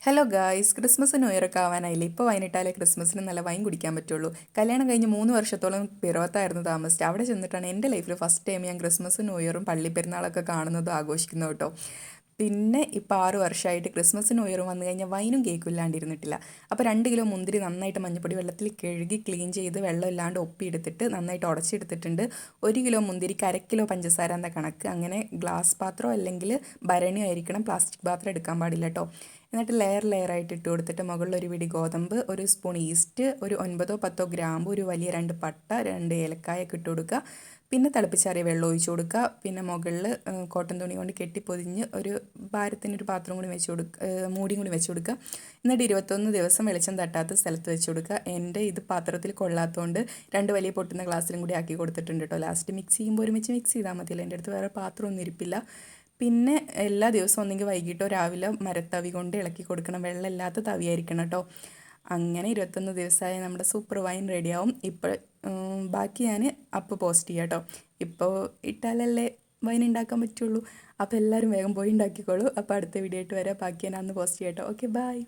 Hello guys, Christmas new year ഒക്കെ ആവാനായില്ലേ? ഇപ്പോൾ വൈകിട്ടാലേ ക്രിസ്മസിന് നല്ല വൈൻ കുടിക്കാൻ പറ്റുള്ളൂ. കല്യാണം കഴിഞ്ഞ് 3 വർഷത്തോളം പിറവത്തായിരുന്നു താമസിച്ചത്. അവിടെ ചെന്നിട്ടാണ് എൻ്റെ ലൈഫിൽ ഫസ്റ്റ് ടൈം ഞാൻ ക്രിസ്മസും ന്യൂ ഇയറും പള്ളിപ്പെരുന്നാളൊക്കെ കാണുന്നതും ആഘോഷിക്കുന്നത് കേട്ടോ. പിന്നെ ഇപ്പോൾ 6 വർഷമായിട്ട് ക്രിസ്മസ് ന്യൂ ഇയറും വന്നു കഴിഞ്ഞാൽ വൈനും കേക്കും ഇല്ലാണ്ടിരുന്നിട്ടില്ല. അപ്പോൾ 2 കിലോ മുന്തിരി നന്നായിട്ട് മഞ്ഞപ്പൊടി വെള്ളത്തിൽ കഴുകി ക്ലീൻ ചെയ്ത് വെള്ളം ഇല്ലാണ്ട് ഒപ്പിയെടുത്തിട്ട് നന്നായിട്ട് ഉടച്ചെടുത്തിട്ടുണ്ട്. 1 കിലോ മുന്തിരിക്ക് 1/2 കിലോ പഞ്ചസാര എന്ന കണക്ക്. അങ്ങനെ ഗ്ലാസ് പാത്രം അല്ലെങ്കിൽ ഭരണി ആയിരിക്കണം, പ്ലാസ്റ്റിക് പാത്രം എടുക്കാൻ പാടില്ല കേട്ടോ. എന്നിട്ട് ലെയറായിട്ട് ഇട്ട് കൊടുത്തിട്ട് മുകളിൽ ഒരു പിടി ഗോതമ്പ്, ഒരു സ്പൂൺ ഈസ്റ്റ്, ഒരു 9-10 ഗ്രാമ്പ്, ഒരു വലിയ 2 പട്ട, 2 ഏലക്കായൊക്കെ ഇട്ട് കൊടുക്കുക. പിന്നെ തിളപ്പിച്ചാറിയ വെള്ളം ഒഴിച്ച് കൊടുക്കുക. പിന്നെ മുകളിൽ കോട്ടൺ തുണി കൊണ്ട് കെട്ടിപ്പൊതിഞ്ഞ് ഒരു ഭാരത്തിനൊരു പാത്രം കൂടി വെച്ച് കൊടുക്കുക, മൂടിയും കൂടി വെച്ച് കൊടുക്കുക. എന്നിട്ട് 21 ദിവസം വെളിച്ചം തട്ടാത്ത സ്ഥലത്ത് വെച്ച് കൊടുക്കുക. എൻ്റെ ഇത് പാത്രത്തിൽ കൊള്ളാത്തതുകൊണ്ട് 2 വലിയ പൊട്ടുന്ന ഗ്ലാസ്സിലും കൂടി ആക്കി കൊടുത്തിട്ടുണ്ട് കേട്ടോ. ലാസ്റ്റ് മിക്സ് ചെയ്യുമ്പോൾ ഒരുമിച്ച് മിക്സ് ചെയ്താൽ മതിയല്ലോ. എൻ്റെ അടുത്ത് വേറെ പാത്രമൊന്നും ഇരിപ്പില്ല. പിന്നെ എല്ലാ ദിവസവും ഒന്നെങ്കിൽ വൈകിട്ടോ രാവിലെ മരത്തവി കൊണ്ട് ഇളക്കി കൊടുക്കണം. വെള്ളമില്ലാത്ത തവിയായിരിക്കണം കേട്ടോ. അങ്ങനെ 21 ദിവസമായ നമ്മുടെ സൂപ്പർ വൈൻ റെഡിയാവും. ഇപ്പോൾ ബാക്കി ഞാൻ അപ്പോൾ പോസ്റ്റ് ചെയ്യാം കേട്ടോ. ഇപ്പോൾ ഇട്ടാലല്ലേ വൈൻ ഉണ്ടാക്കാൻ പറ്റുള്ളൂ. അപ്പോൾ എല്ലാവരും വേഗം പോയി ഉണ്ടാക്കിക്കോളൂ. അപ്പോൾ അടുത്ത വീഡിയോ ആയിട്ട് വരാം. ബാക്കി ഞാൻ അന്ന് പോസ്റ്റ് ചെയ്യാം കേട്ടോ. Okay, by.